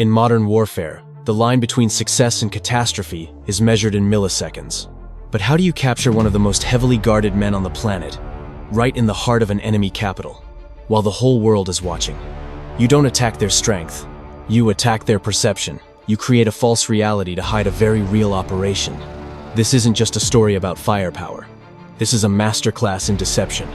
In modern warfare, the line between success and catastrophe is measured in milliseconds. But how do you capture one of the most heavily guarded men on the planet, right in the heart of an enemy capital, while the whole world is watching? You don't attack their strength. You attack their perception. You create a false reality to hide a very real operation. This isn't just a story about firepower. This is a masterclass in deception.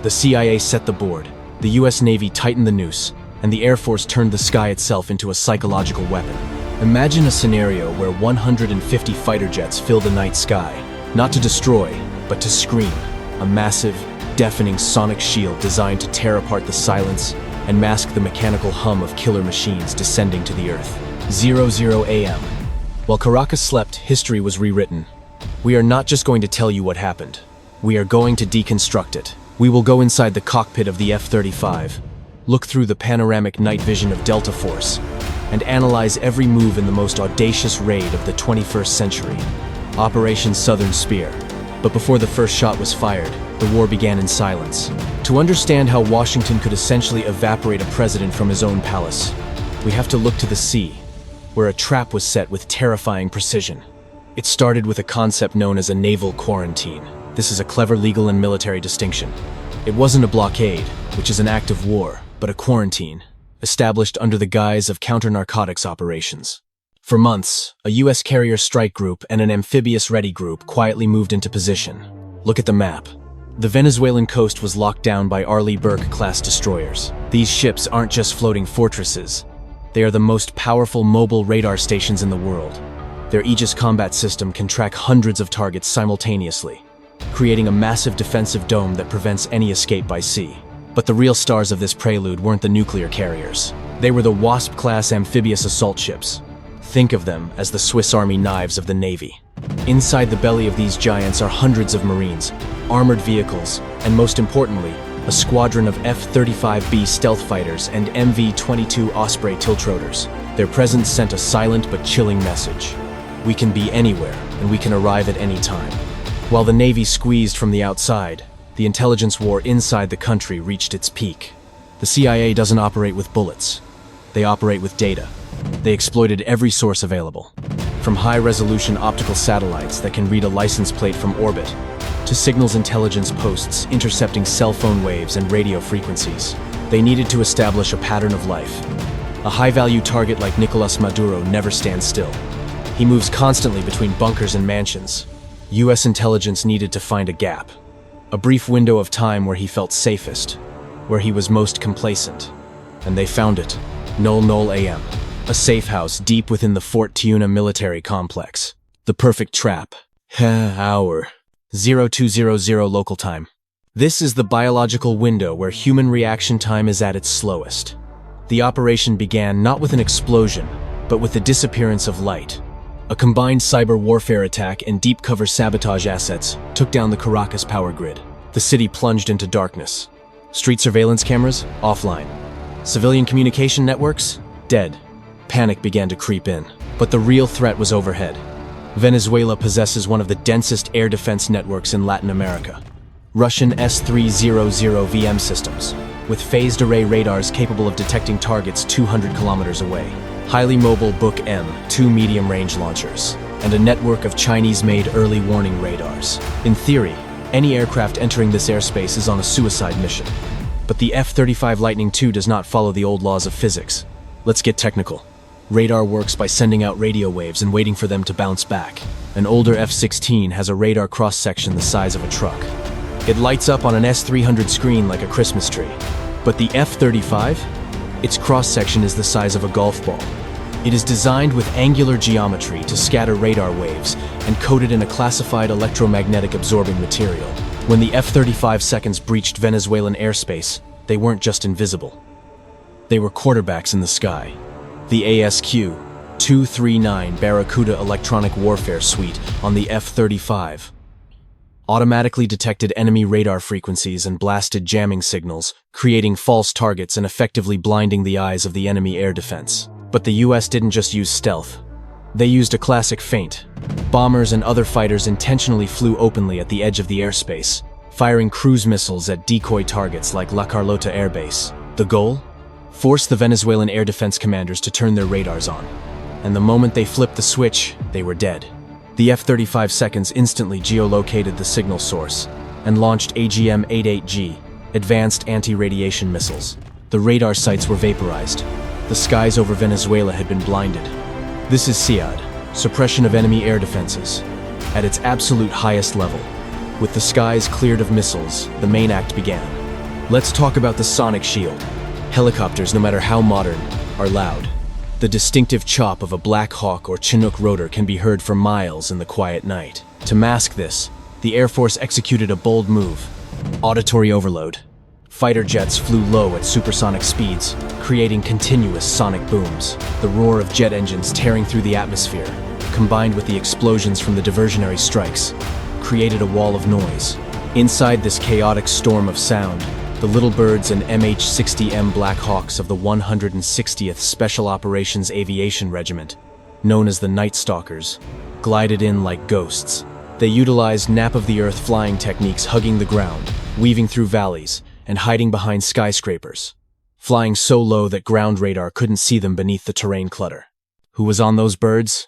The CIA set the board, the US Navy tightened the noose, and the Air Force turned the sky itself into a psychological weapon. Imagine a scenario where 150 fighter jets fill the night sky, not to destroy, but to scream. A massive, deafening sonic shield designed to tear apart the silence and mask the mechanical hum of killer machines descending to the Earth. 00 a.m. While Caracas slept, history was rewritten. We are not just going to tell you what happened. We are going to deconstruct it. We will go inside the cockpit of the F-35, look through the panoramic night vision of DeltaForce, and analyze every move in the most audacious raid of the 21st century, Operation Southern Spear. But before the first shot was fired, the war began in silence. To understand how Washington could essentially evaporate a president from his own palace, we have to look to the sea, where a trap was set with terrifying precision. It started with a concept known as a Naval Quarantine. This is a clever legal and military distinction. It wasn't a blockade, which is an act of war, but a quarantine, established under the guise of counter-narcotics operations. For months, a U.S. carrier strike group and an amphibious-ready group quietly moved into position. Look at the map. The Venezuelan coast was locked down by Arleigh Burke-class destroyers. These ships aren't just floating fortresses. They are the most powerful mobile radar stations in the world. Their Aegis combat system can track hundreds of targets simultaneously, creating a massive defensive dome that prevents any escape by sea. But the real stars of this prelude weren't the nuclear carriers. They were the Wasp-class amphibious assault ships. Think of them as the Swiss Army knives of the Navy. Inside the belly of these giants are hundreds of Marines, armored vehicles, and most importantly, a squadron of F-35B stealth fighters and MV-22 Osprey tiltrotors. Their presence sent a silent but chilling message. We can be anywhere, and we can arrive at any time. While the Navy squeezed from the outside, the intelligence war inside the country reached its peak. The CIA doesn't operate with bullets. They operate with data. They exploited every source available, from high-resolution optical satellites that can read a license plate from orbit, to signals intelligence posts intercepting cell phone waves and radio frequencies. They needed to establish a pattern of life. A high-value target like Nicolás Maduro never stands still. He moves constantly between bunkers and mansions. US intelligence needed to find a gap. A brief window of time where he felt safest, where he was most complacent. And they found it. 00 a.m. A safe house deep within the Fort Tiuna military complex. The perfect trap. Hour. 0200 local time. This is the biological window where human reaction time is at its slowest. The operation began not with an explosion, but with the disappearance of light. A combined cyber warfare attack and deep cover sabotage assets took down the Caracas power grid. The city plunged into darkness. Street surveillance cameras, offline. Civilian communication networks, dead. Panic began to creep in. But the real threat was overhead. Venezuela possesses one of the densest air defense networks in Latin America. Russian S-300VM systems, with phased array radars capable of detecting targets 200 kilometers away. Highly mobile Buk-M2 medium-range launchers, and a network of Chinese-made early warning radars. In theory, any aircraft entering this airspace is on a suicide mission. But the F-35 Lightning II does not follow the old laws of physics. Let's get technical. Radar works by sending out radio waves and waiting for them to bounce back. An older F-16 has a radar cross-section the size of a truck. It lights up on an S-300 screen like a Christmas tree. But the F-35? Its cross-section is the size of a golf ball. It is designed with angular geometry to scatter radar waves and coated in a classified electromagnetic absorbing material. When the F-35 seconds breached Venezuelan airspace, they weren't just invisible. They were quarterbacks in the sky. The ASQ-239 Barracuda electronic warfare suite on the F-35 automatically detected enemy radar frequencies and blasted jamming signals, creating false targets and effectively blinding the eyes of the enemy air defense. But the US didn't just use stealth. They used a classic feint. Bombers and other fighters intentionally flew openly at the edge of the airspace, firing cruise missiles at decoy targets like La Carlota Air Base. The goal? forced the Venezuelan air defense commanders to turn their radars on. And the moment they flipped the switch, they were dead. The F-35 seconds instantly geolocated the signal source and launched AGM-88G, advanced anti-radiation missiles. The radar sites were vaporized. The skies over Venezuela had been blinded. This is SIAD, suppression of enemy air defenses, at its absolute highest level. With the skies cleared of missiles, the main act began. Let's talk about the sonic shield. Helicopters, no matter how modern, are loud. The distinctive chop of a Black Hawk or Chinook rotor can be heard for miles in the quiet night. To mask this, the Air Force executed a bold move: auditory overload. Fighter jets flew low at supersonic speeds, creating continuous sonic booms. The roar of jet engines tearing through the atmosphere, combined with the explosions from the diversionary strikes, created a wall of noise. Inside this chaotic storm of sound, the Little Birds and MH-60M Black Hawks of the 160th Special Operations Aviation Regiment, known as the Night Stalkers, glided in like ghosts. They utilized nap-of-the-earth flying techniques, hugging the ground, weaving through valleys, and hiding behind skyscrapers, flying so low that ground radar couldn't see them beneath the terrain clutter. Who was on those birds?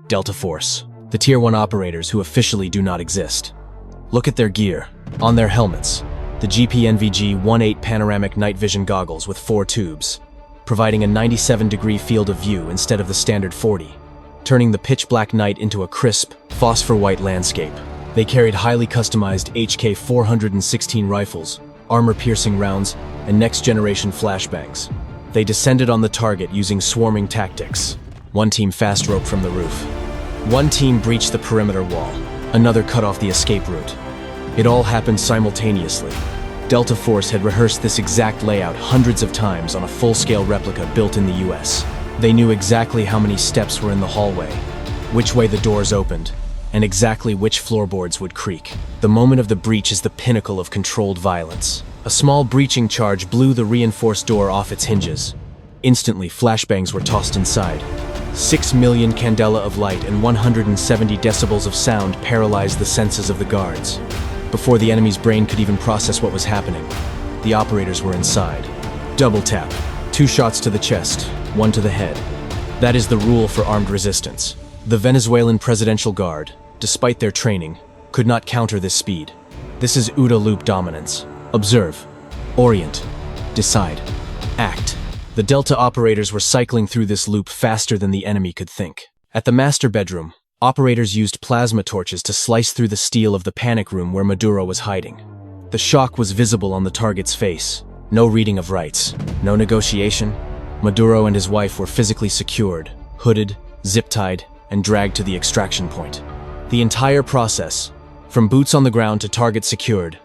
DeltaForce, the Tier 1 operators who officially do not exist. Look at their gear. On their helmets, the GPNVG-18 panoramic night vision goggles with 4 tubes, providing a 97-degree field of view instead of the standard 40, turning the pitch-black night into a crisp, phosphor-white landscape. They carried highly customized HK-416 rifles, armor-piercing rounds, and next-generation flashbangs. They descended on the target using swarming tactics. One team fast-roped from the roof. One team breached the perimeter wall. Another cut off the escape route. It all happened simultaneously. DeltaForce had rehearsed this exact layout hundreds of times on a full-scale replica built in the US. They knew exactly how many steps were in the hallway, which way the doors opened, and exactly which floorboards would creak. The moment of the breach is the pinnacle of controlled violence. A small breaching charge blew the reinforced door off its hinges. Instantly, flashbangs were tossed inside. 6 million candela of light and 170 decibels of sound paralyzed the senses of the guards. Before the enemy's brain could even process what was happening, the operators were inside. Double tap. 2 shots to the chest, 1 to the head. That is the rule for armed resistance. The Venezuelan Presidential Guard, despite their training, could not counter this speed. This is OODA loop dominance. Observe, orient, decide, act. The Delta operators were cycling through this loop faster than the enemy could think. At the master bedroom, operators used plasma torches to slice through the steel of the panic room where Maduro was hiding. The shock was visible on the target's face. No reading of rights, no negotiation. Maduro and his wife were physically secured, hooded, zip-tied, and dragged to the extraction point. The entire process, from boots on the ground to target secured,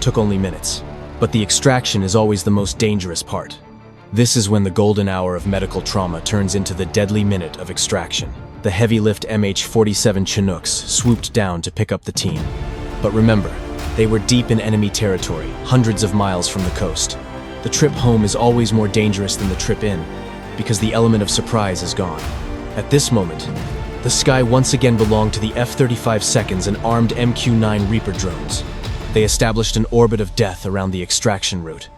took only minutes. But the extraction is always the most dangerous part. This is when the golden hour of medical trauma turns into the deadly minute of extraction. The heavy-lift MH-47 Chinooks swooped down to pick up the team. But remember, they were deep in enemy territory, hundreds of miles from the coast. The trip home is always more dangerous than the trip in, because the element of surprise is gone. At this moment, the sky once again belonged to the F-35 seconds and armed MQ-9 Reaper drones. They established an orbit of death around the extraction route,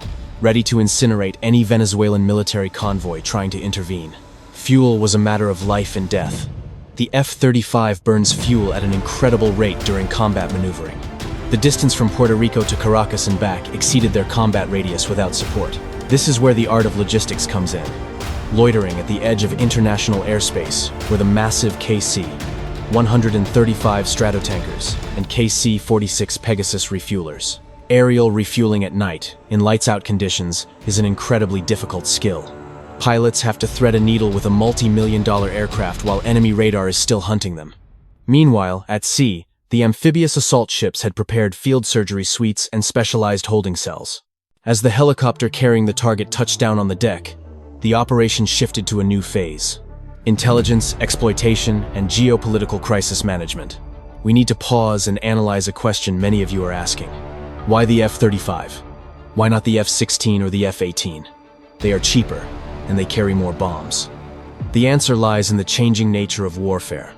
ready to incinerate any Venezuelan military convoy trying to intervene. Fuel was a matter of life and death. The F-35 burns fuel at an incredible rate during combat maneuvering. The distance from Puerto Rico to Caracas and back exceeded their combat radius without support. This is where the art of logistics comes in. Loitering at the edge of international airspace were the massive KC-135 Stratotankers and KC-46 Pegasus refuelers. Aerial refueling at night, in lights-out conditions, is an incredibly difficult skill. Pilots have to thread a needle with a multi-million-dollar aircraft while enemy radar is still hunting them. Meanwhile, at sea, the amphibious assault ships had prepared field surgery suites and specialized holding cells. As the helicopter carrying the target touched down on the deck, the operation shifted to a new phase: intelligence, exploitation, and geopolitical crisis management. We need to pause and analyze a question many of you are asking. Why the F-35? Why not the F-16 or the F-18? They are cheaper, and they carry more bombs. The answer lies in the changing nature of warfare.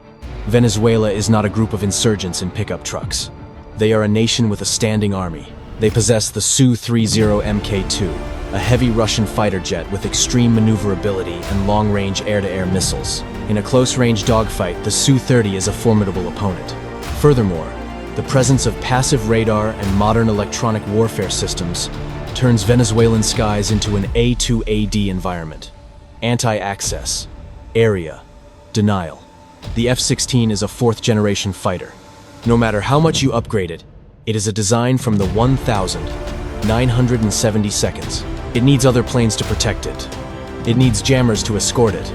Venezuela is not a group of insurgents in pickup trucks. They are a nation with a standing army. They possess the Su-30 Mk2, a heavy Russian fighter jet with extreme maneuverability and long-range air-to-air missiles. In a close-range dogfight, the Su-30 is a formidable opponent. Furthermore, the presence of passive radar and modern electronic warfare systems turns Venezuelan skies into an A2AD environment. Anti-access, area, denial. The F-16 is a fourth-generation fighter. No matter how much you upgrade it, it is a design from the 1970 seconds. It needs other planes to protect it. It needs jammers to escort it.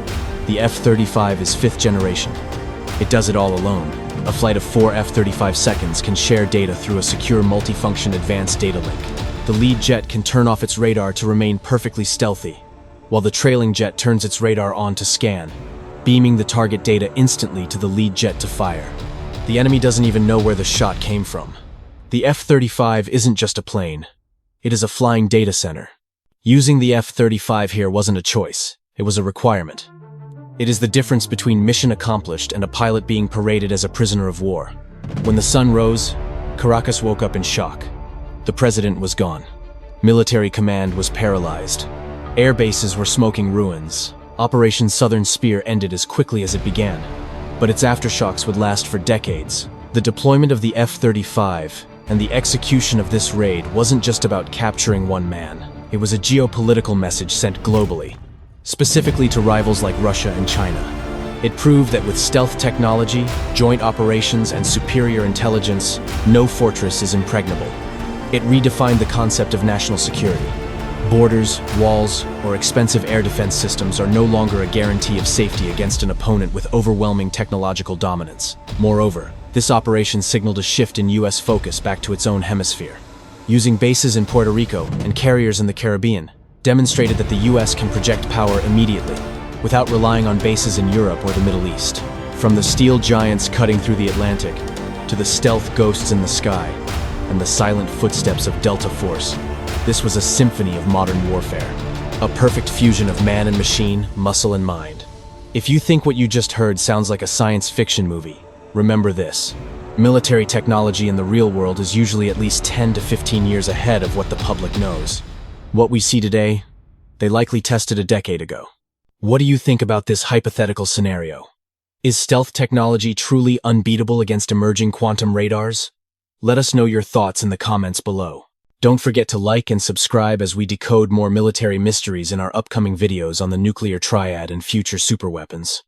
The F-35 is fifth generation. It does it all alone. A flight of 4 F-35 seconds can share data through a secure multifunction advanced data link. The lead jet can turn off its radar to remain perfectly stealthy, while the trailing jet turns its radar on to scan, beaming the target data instantly to the lead jet to fire. The enemy doesn't even know where the shot came from. The F-35 isn't just a plane. It is a flying data center. Using the F-35 here wasn't a choice. It was a requirement. It is the difference between mission accomplished and a pilot being paraded as a prisoner of war. When the sun rose, Caracas woke up in shock. The president was gone. Military command was paralyzed. Air bases were smoking ruins. Operation Southern Spear ended as quickly as it began. But its aftershocks would last for decades. The deployment of the F-35 and the execution of this raid wasn't just about capturing one man. It was a geopolitical message sent globally, specifically to rivals like Russia and China. It proved that with stealth technology, joint operations, and superior intelligence, no fortress is impregnable. It redefined the concept of national security. Borders, walls, or expensive air defense systems are no longer a guarantee of safety against an opponent with overwhelming technological dominance. Moreover, this operation signaled a shift in U.S. focus back to its own hemisphere. Using bases in Puerto Rico and carriers in the Caribbean demonstrated that the U.S. can project power immediately, without relying on bases in Europe or the Middle East. From the steel giants cutting through the Atlantic, to the stealth ghosts in the sky, and the silent footsteps of DeltaForce, this was a symphony of modern warfare. A perfect fusion of man and machine, muscle and mind. If you think what you just heard sounds like a science fiction movie, remember this. Military technology in the real world is usually at least 10 to 15 years ahead of what the public knows. What we see today, they likely tested a decade ago. What do you think about this hypothetical scenario? Is stealth technology truly unbeatable against emerging quantum radars? Let us know your thoughts in the comments below. Don't forget to like and subscribe as we decode more military mysteries in our upcoming videos on the nuclear triad and future superweapons.